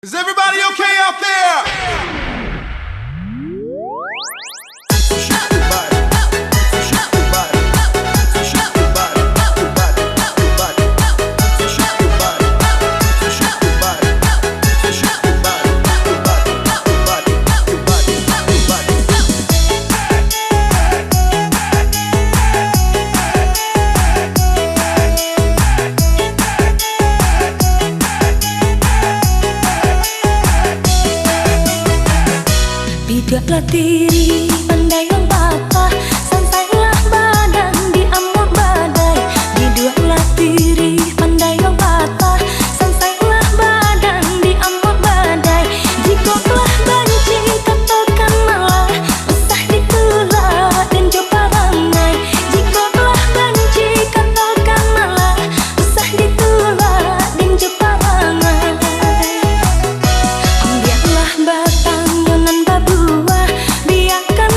Is everybody okay out there? Bidaklah diri pandailah patah, santailah badan di amur badai. Bidaklah diri pandailah patah, santailah badan di amur badai. Jika telah benci katakan malah, usah ditolak dan coba rangai. Jika telah benci katakan malah, usah ditolak dan coba rangai. Ambillah batang yonan babu, biarkan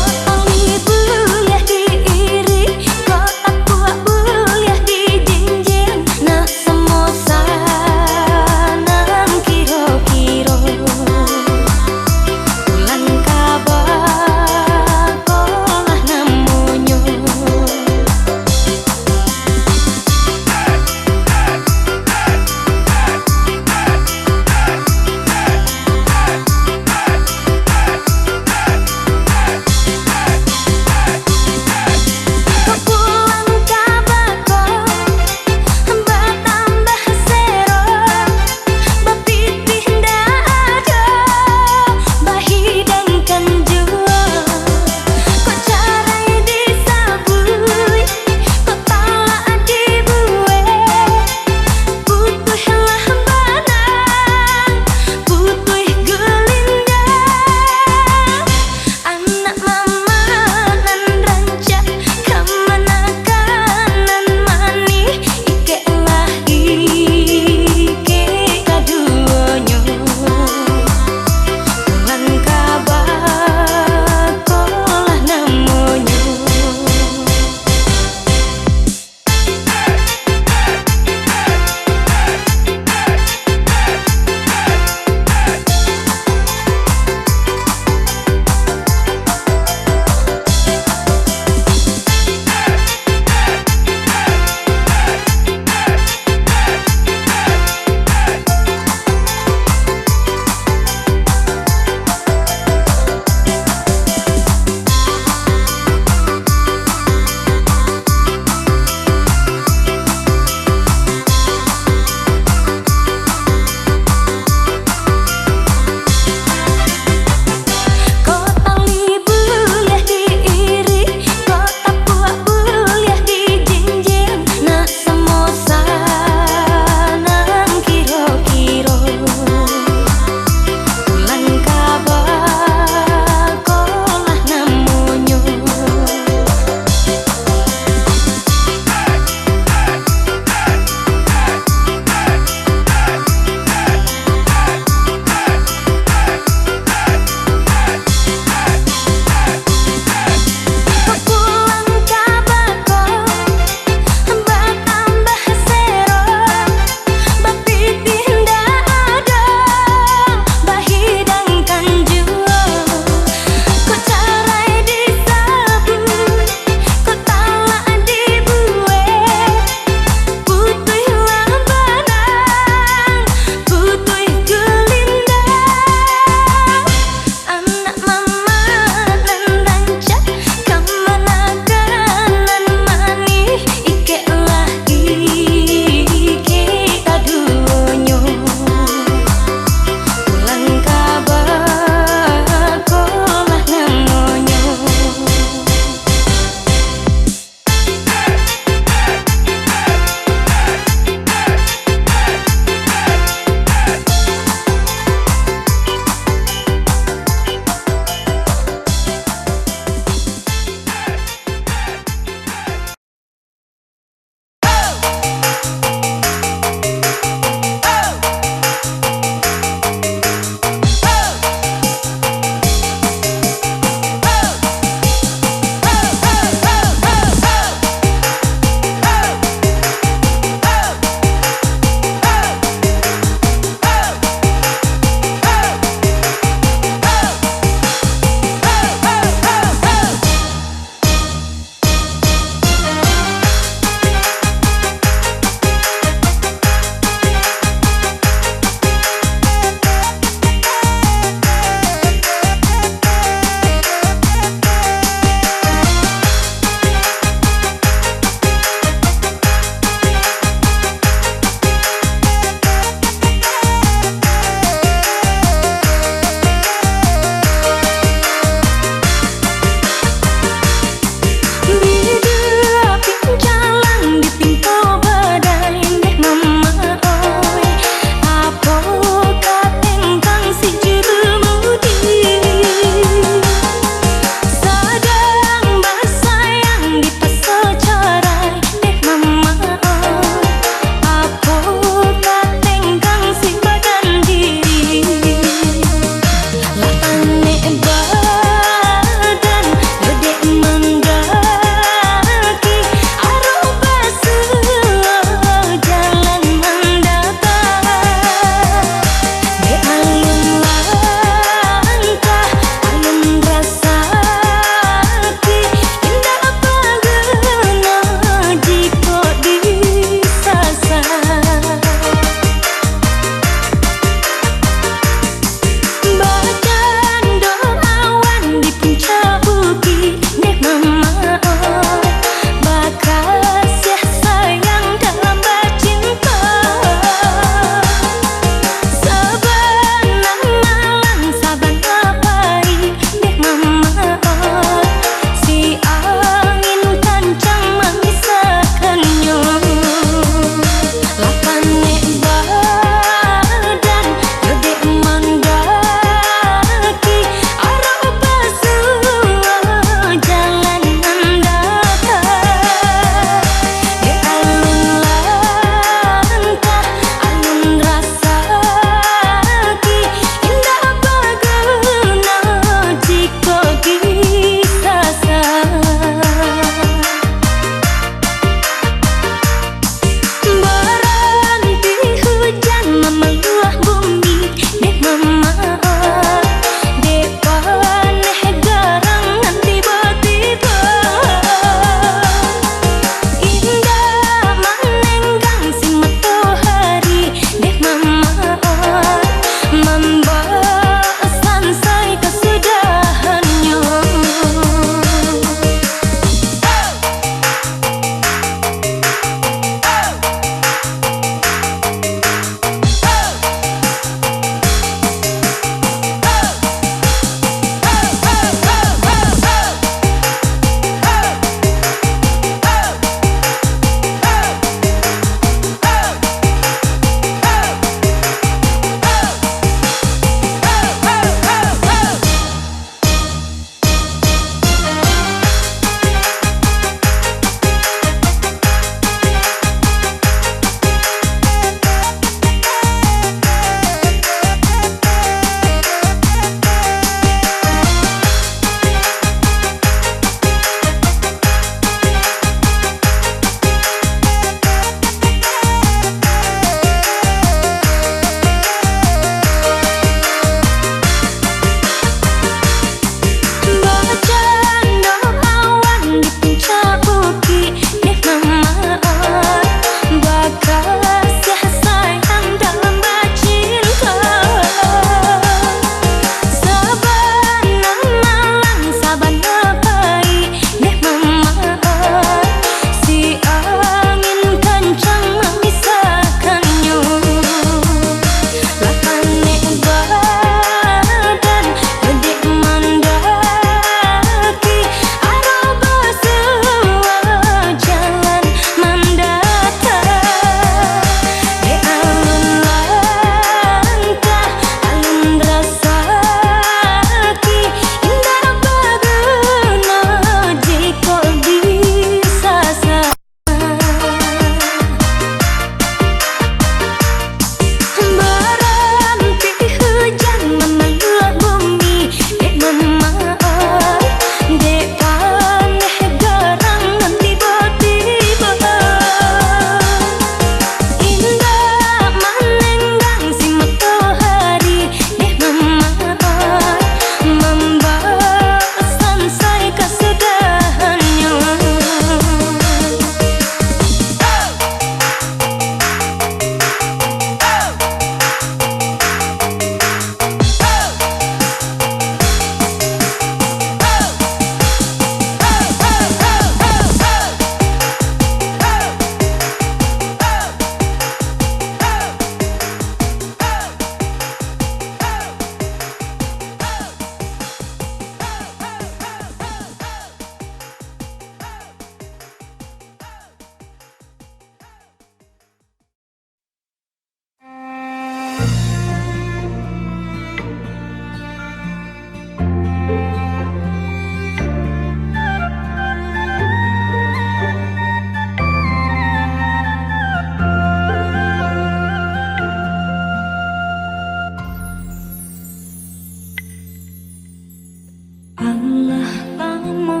Allah lama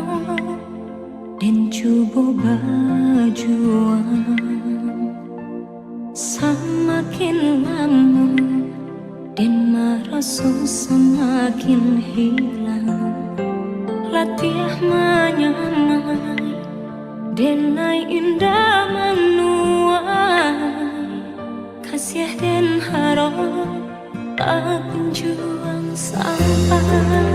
dan coba berjuang, semakin lama dan merasa semakin hilang. Latihan menyamai dan indah menuai, kasih dan harap tak kunjung sampai.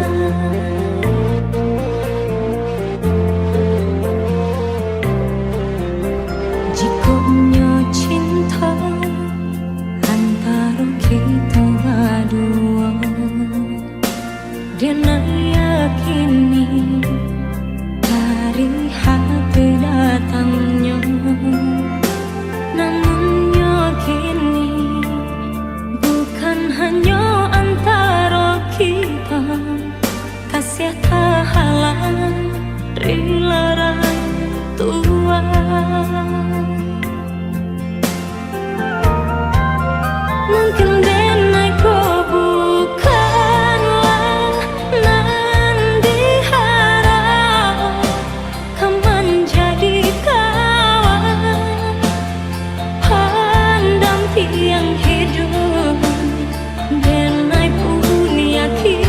Dan yakini dari hati datangnya, namun yakini bukan hanya antara kita, kasih tak halang rilaran Tuhan. Mungkin denai kau bukanlah nan diharap, kau menjadi kawan pendamping hidup. Denai pun yakin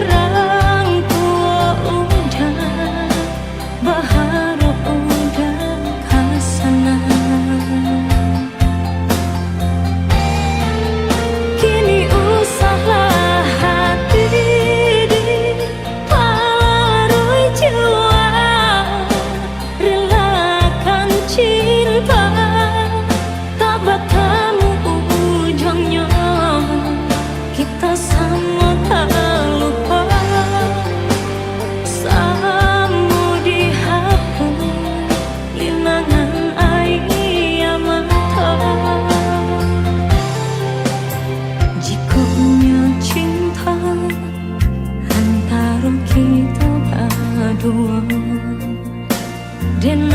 orang tua udah berharap udah kesana. Kini usahlah hati diparui jiwa, relakan cinta tak bertemu ujungnya. Kita sama tak lupa, sama dihapus linangan air mata. Jikunya cinta antara kita berdua, dan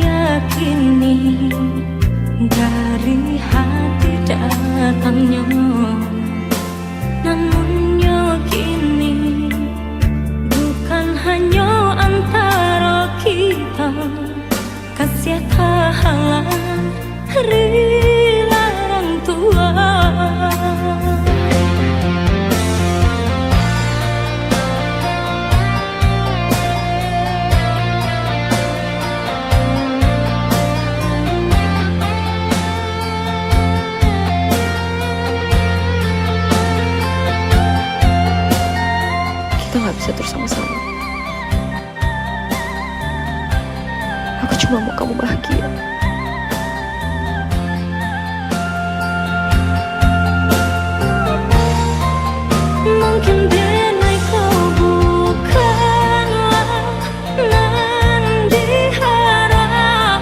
yakini dari hati datangnya, namun yakini bukan hanya antara kita, kasih tak halang rilaran Tuhan. Kita gak bisa terus sama-sama. Aku cuma mau kamu bahagia. Mungkin denai kau bukanlah nan diharap,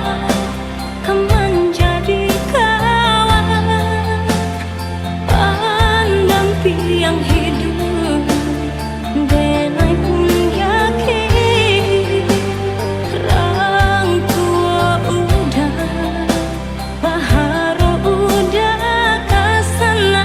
kau menjadi kawan pendamping hidup. Denai pun yakin orang tua udah berharap udah kesana.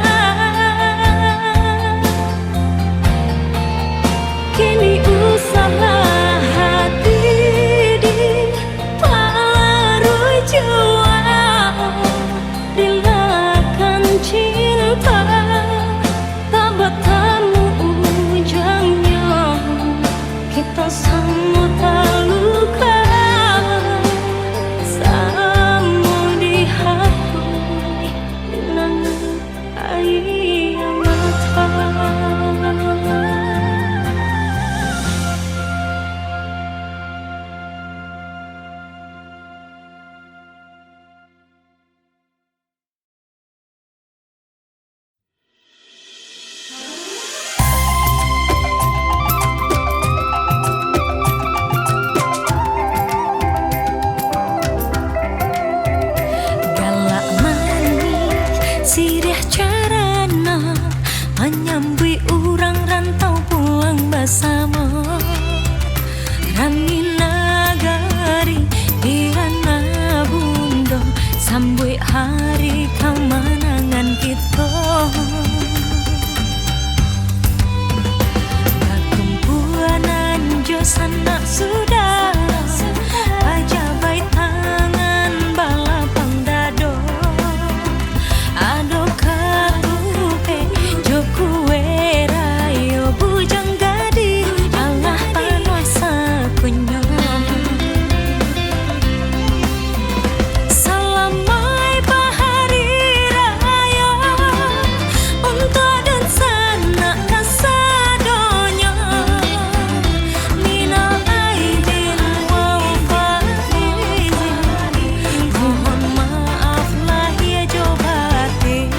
Sambut hari kemenangan kita, perkumpulan jo sanak sudah pajabai tangan balapang dado ado karupe jo kue rayo bujang gadi Allah panuasa kunyo salamai bahari raya untuk dan sanak kasadonyo minal aidin wal faizin mohon maaf lahir jo batin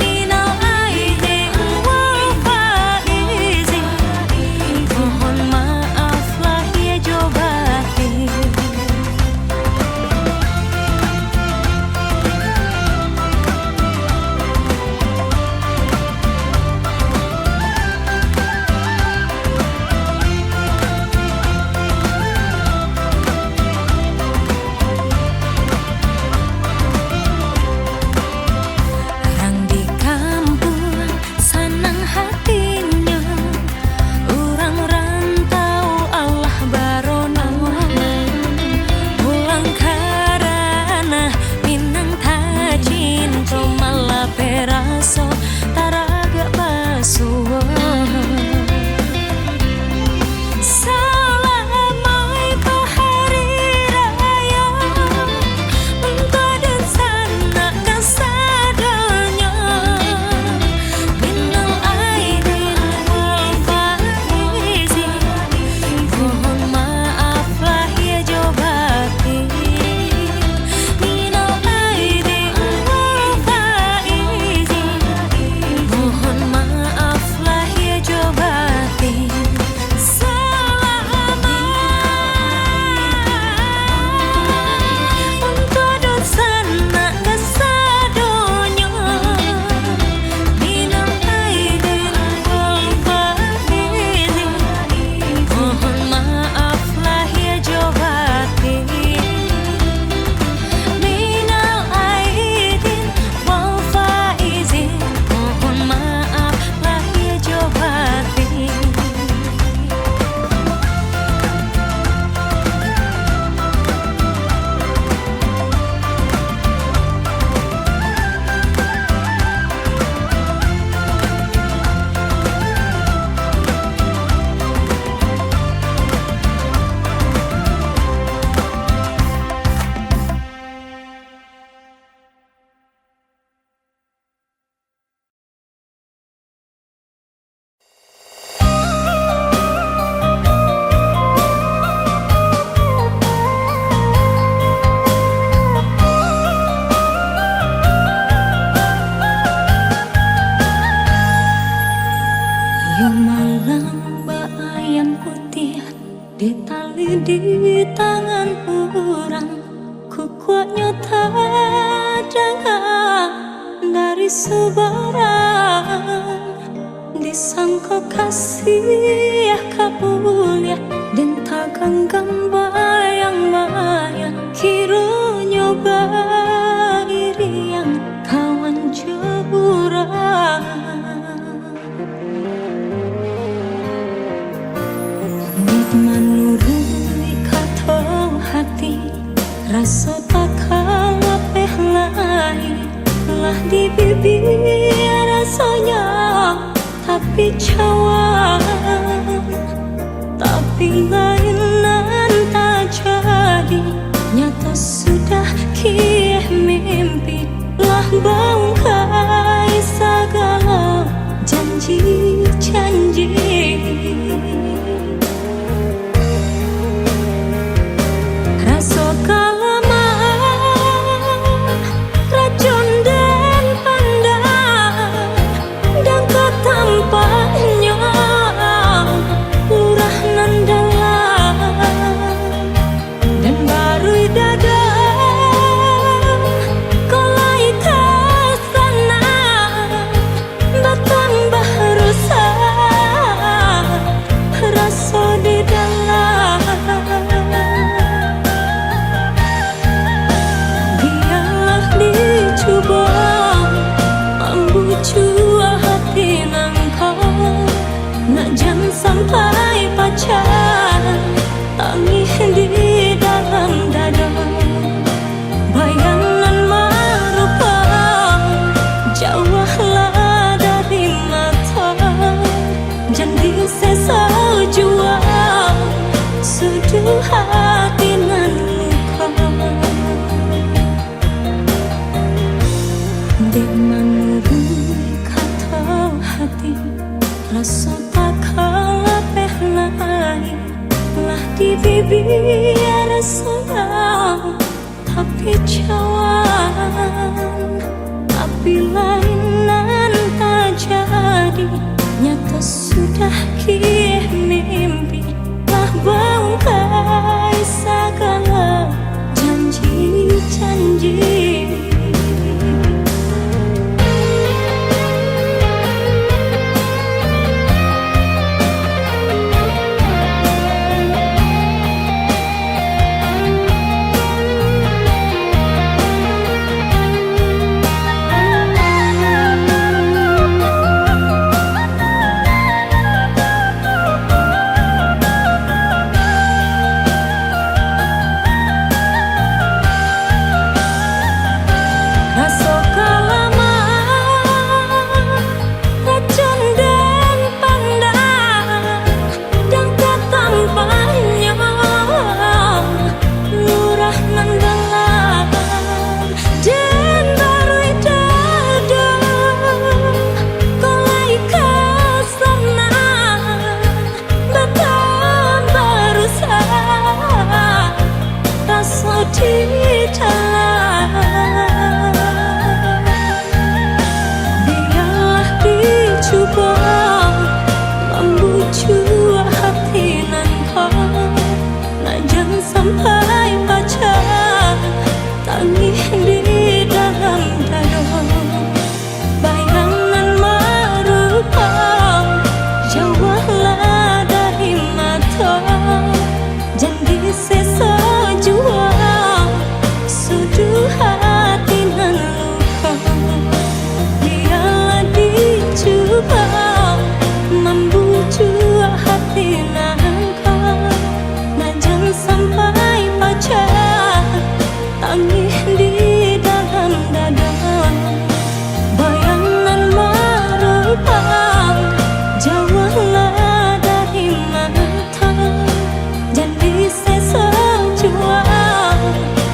minal aidin wal faizin mohon maaf lahir jo batin. Orang di kampung senang hatinya, orang rantau Allah barono pulang karena minang tajin to malah peraso taraga basuh. Salamai bahari raya untuk dan sanak kasadonyo minal aidin wal faizin mohon maaf lahir jo batin minal aidin wal faizin mohon maaf lahir jo batin. Untuk dan sanak kasadonyo minal aidin wal faizin mohon maaf lahir jo batin minal aidin wal faizin mohon maaf lahir jo batin. Ya malam ayam putih di tali di tangan orang, ku kuatnya dengar dari sebarang disangka kasih ya kabulia dan takkan bayang-bayang kira nyoba iri yang kawan jeburang. Menurut kata hati rasa takkan lepeh lain lah di bibir rasanya tapi cawan tapi lainan tak jadi nyata sudah kieh mimpi lah bangkai segala janji-janji. Rasa kalaman racun dan pandang dan ketampaknya lurah nan dalam jalan. Biarlah dicoba membujuk hati nan kau, nah jangan sampai baca tangis di dalam dada. Bayangan merupa jauhlah dari mata, jangan sesa jua sudu hati nan luka. Biarlah dicoba membujuk hati nan kau, nah jangan sampai baca tangis di dalam dada. Bayangan merupa jauhlah dari mata, jangan sesa jua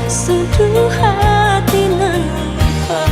sudu hati nan luka.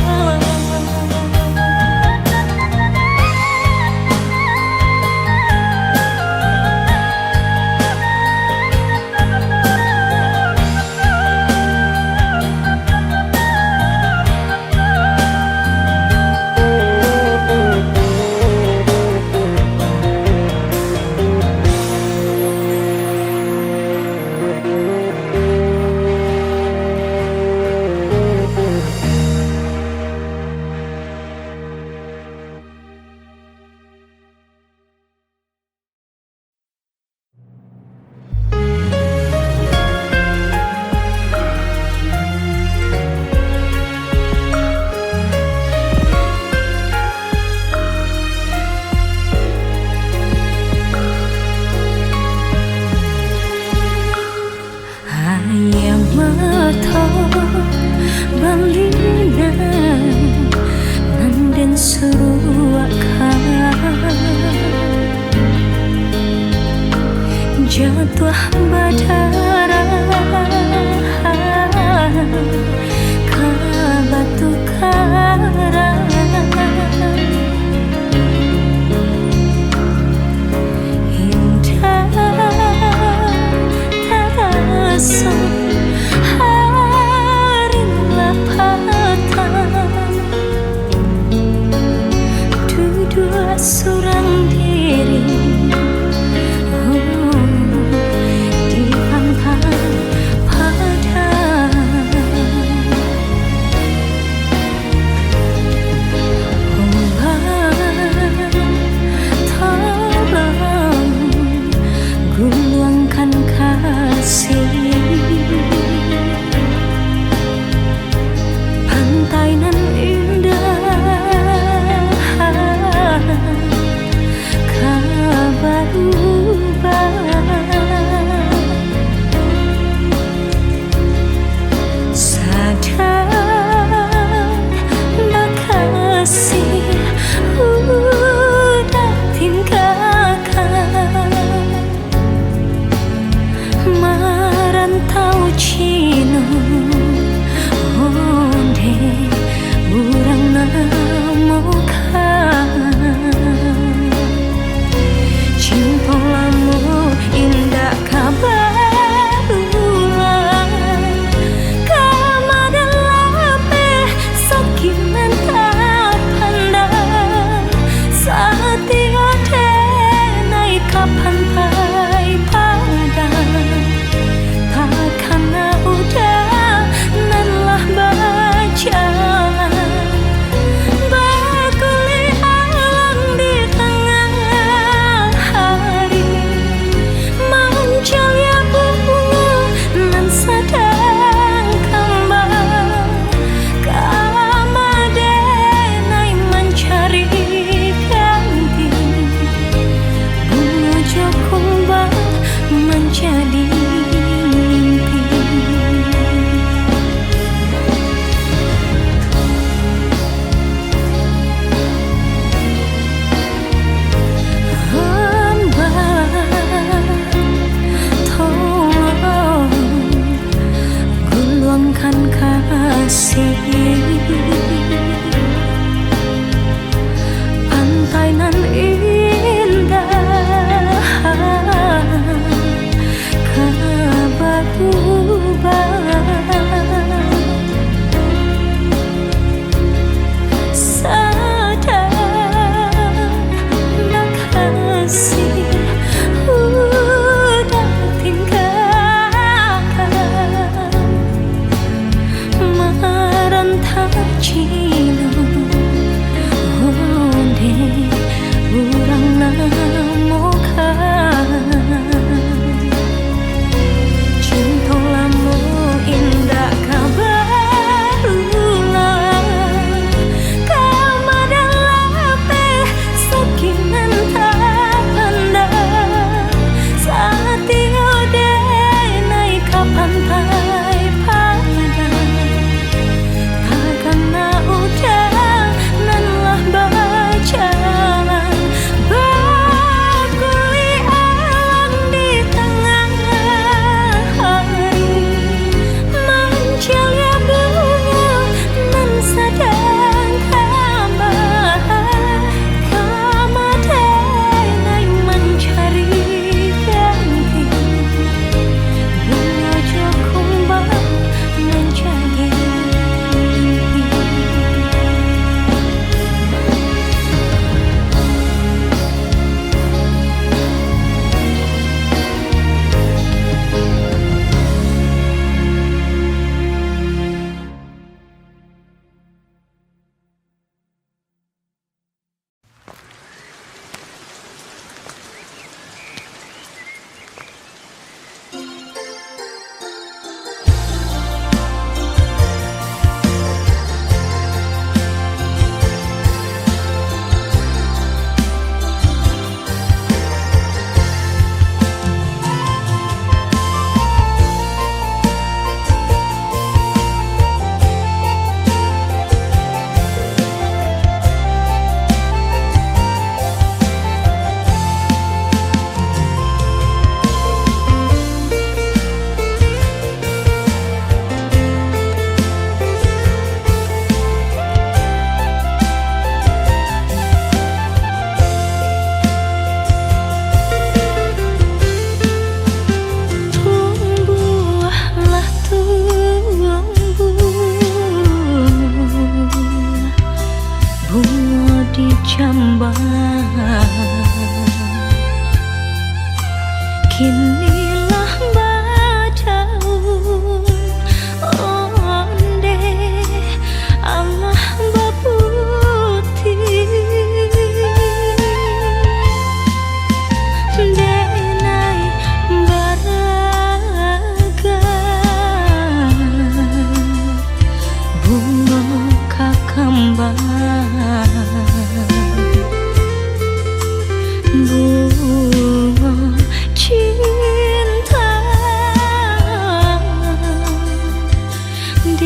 Ayam mata balina nanden suruakan jatuh badara ke batu karang. Indah terasa hari lapatan, duduk seorang diri di antara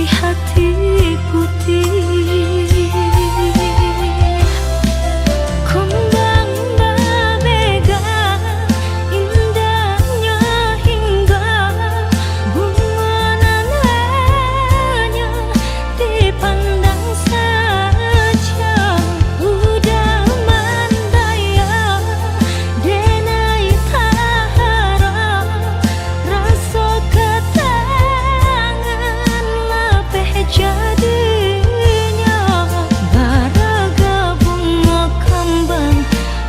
di hati putih. Kumbang berbega indahnya hingga bunga nananya dipandang saja. Udah mandaya denai tahara rasa ketangan lapeh jadinya. Baraga bunga kembang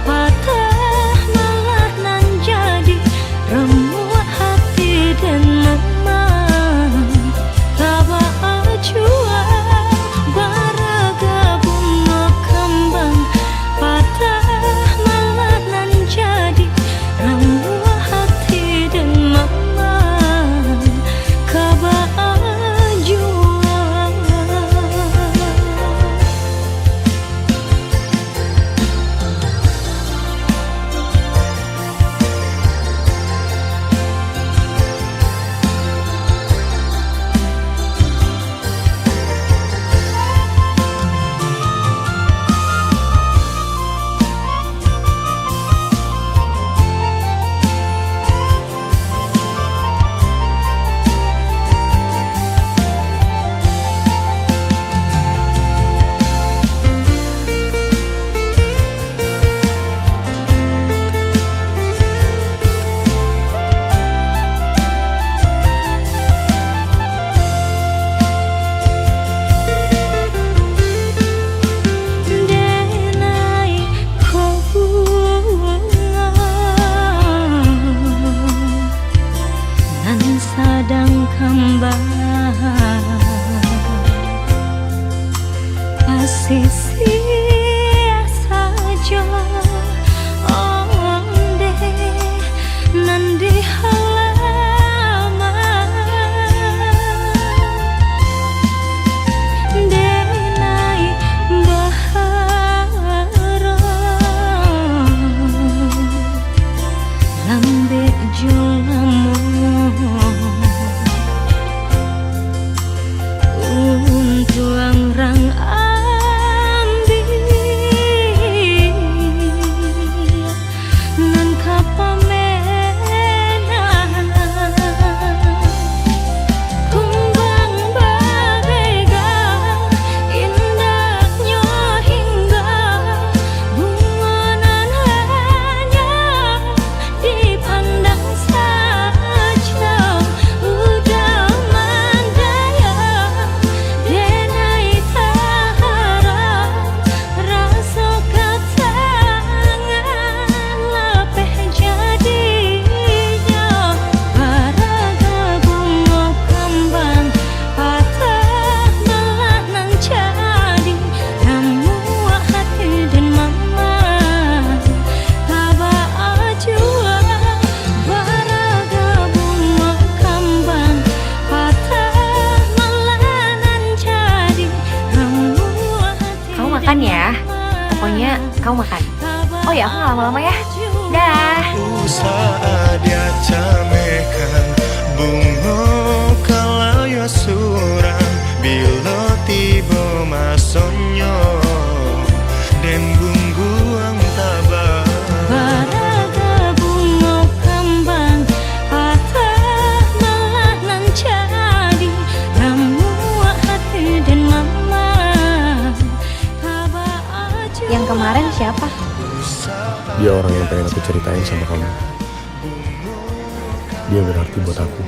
patah malah nan jadi remuk hati dan memang tabah jua. Baraga bunga kembang patah malah nan jadi remuk hati dan memang kabah jua. Denai kau bunga nan sadang kembang pasisi saja onde nan di halaman. Denai bahara lambe jolamu untuang rang ambil nan kapamenan. Kumbang berbega indahnya hingga bunga nananya dipandang saja. Udah mandaya denai tahara rasa ketangan lapeh jadinya. Baraga bunga kembang patah malah nan jadi remuk hati dan memang tabah jua. Baraga bunga kembang patah malah nan jadi remuk hati. Kamu makan ya. Pokoknya kamu makan. Oh ya, aku nggak lama-lama ya. Dah. Saat dia camekan bunga kalau ya surang bila tiba masonyo dan bungguang tabah. Baraga bunga kembang patah malah nan jadi remuk hati dan memang tabah jua. Yang kemarin siapa? Dia orang yang pengen aku ceritain sama kamu. Dia berarti buat aku.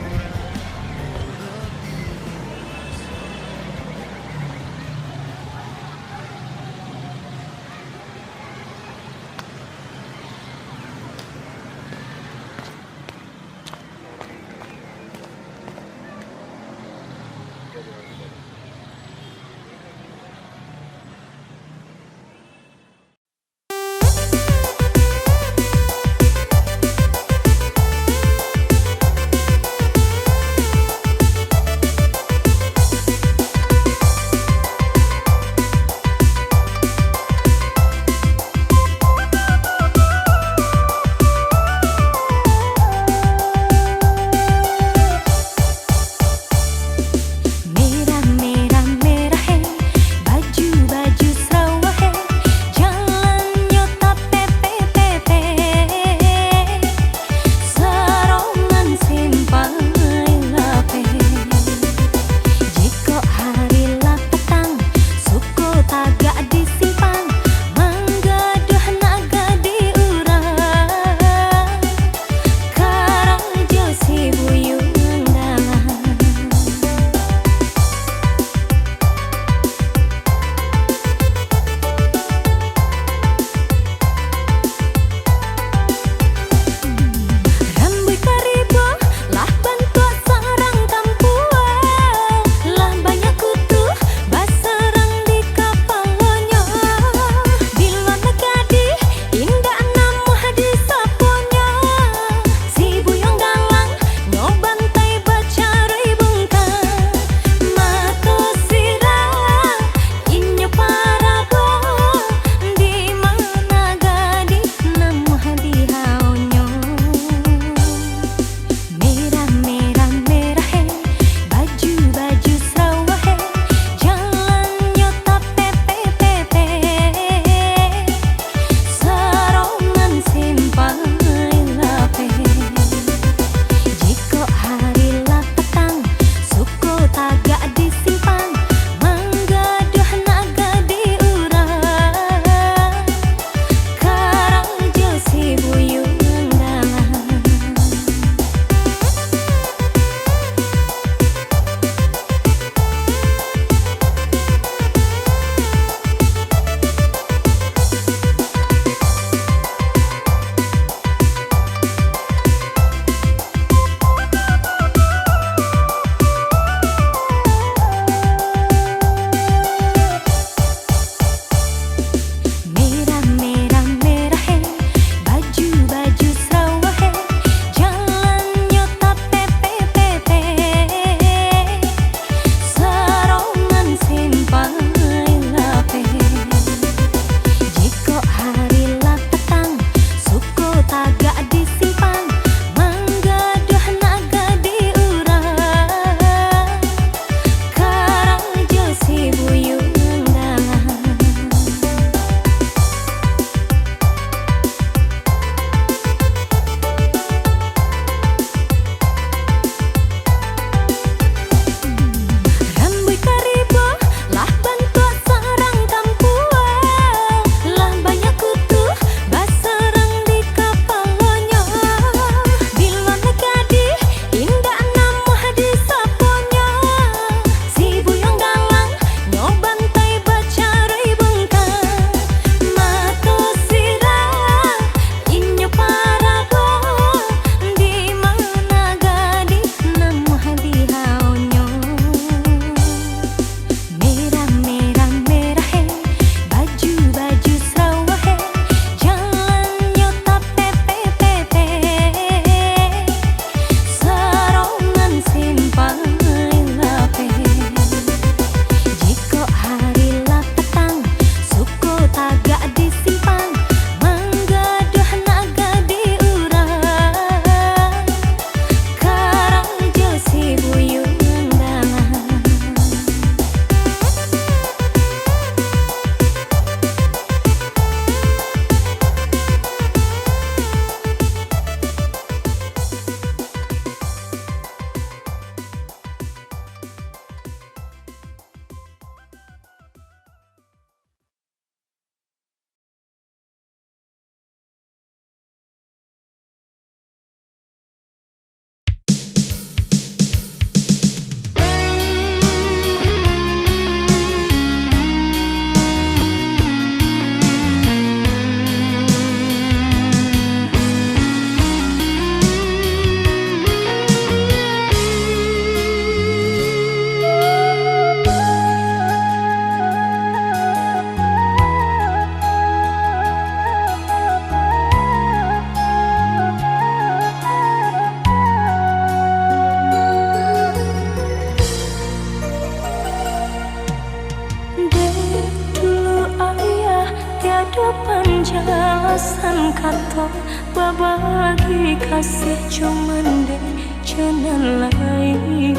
Ado penjelasan kata babagi kasih cuman deh jalan lain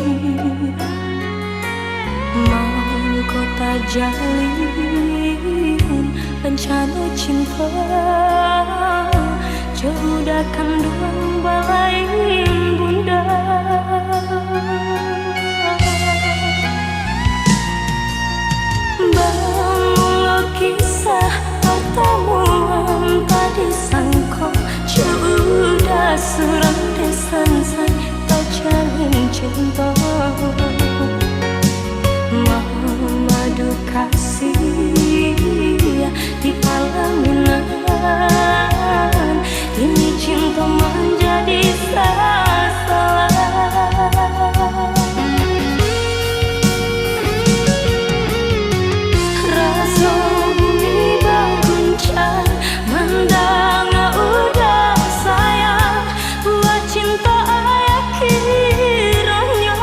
mau kota jalin bencana cinta jauh dah kandung balain bunda. Bangun kisah pertemuan tadi sangko sudah surat desan tak jalin cinta madu kasih di pelaminan ini cinta menjadi salah. Rasa bumi berguncang mendang udah sayang buat cinta ayah kiranya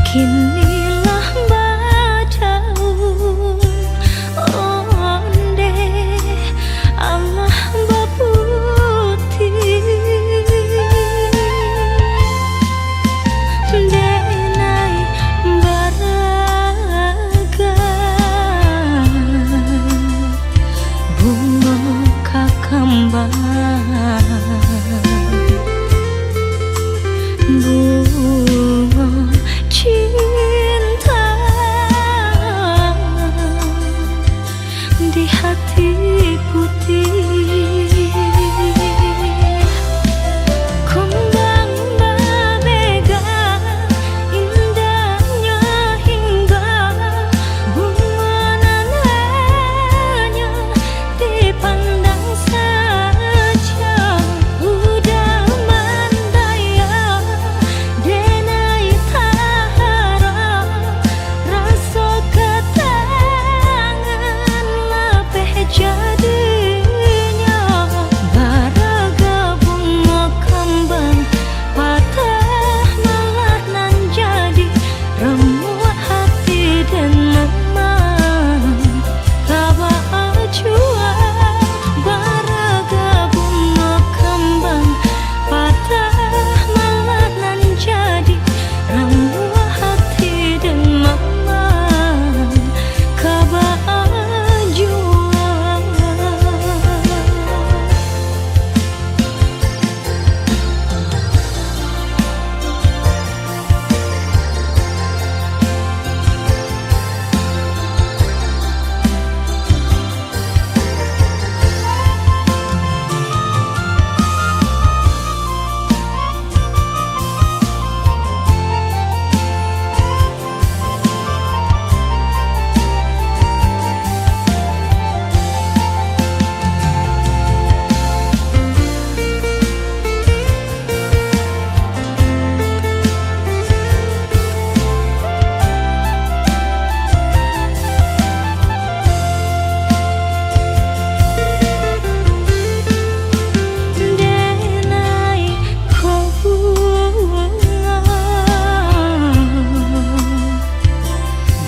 Kinilah badaun onde Allah baputi denai baraga bunga kakambang bunga cinta di hati putih kembang berbega indahnya hingga bunga nananya dipandang saja udah mandaya denai tahara rasa ketangan lapeh jadinya baraga bunga kembang patah malah nan jadi remuk hati dan memang kaba jua baraga bunga kembang patah malah nan jadi remuk hati dan memang kaba jua. Denai ko bunga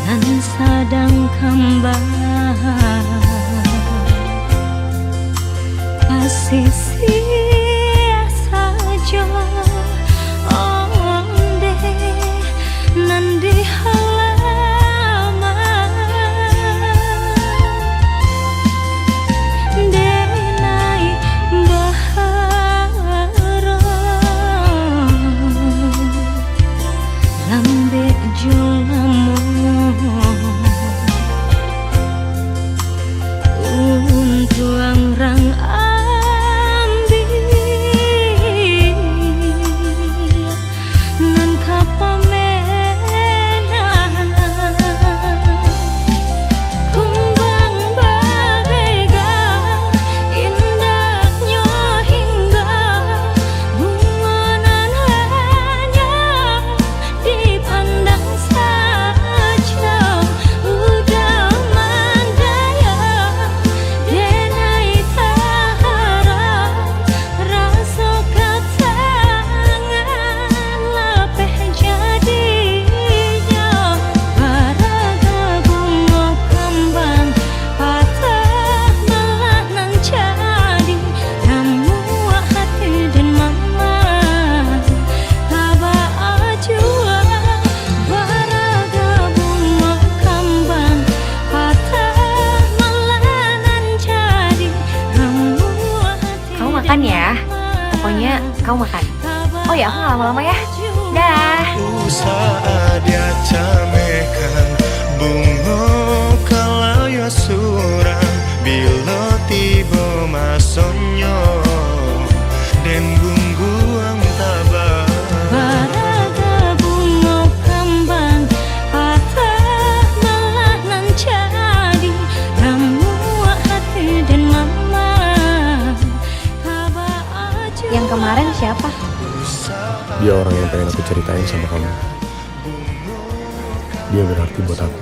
nan sadang kembang pasisi saja onde nan di halaman denai bahara lambe jolamu untuang rang ambil nan kapamenan kumbang berbega indahnya hingga bunga nananya dipandang saja udah mandaya denai tahara rasa ketangan lapeh jadinya baraga bunga kembang patah malah nan jadi remuk hati dan mamang kaba jua baraga bunga kembang patah malah nan jadi remuk hati. Kamu makan ya. Pokoknya kamu makan. Oh ya, aku nggak lama-lama ya. Dah. Usaha dia camekan bunga kalau ya surang bila tiba masonyo dan bungguang tabah Baraga bunga kembang patah malah nan jadi remuk hati dan mamang kaba Yang kemarin siapa? Dia orang yang pengen aku ceritain sama kamu. Dia berarti buat aku.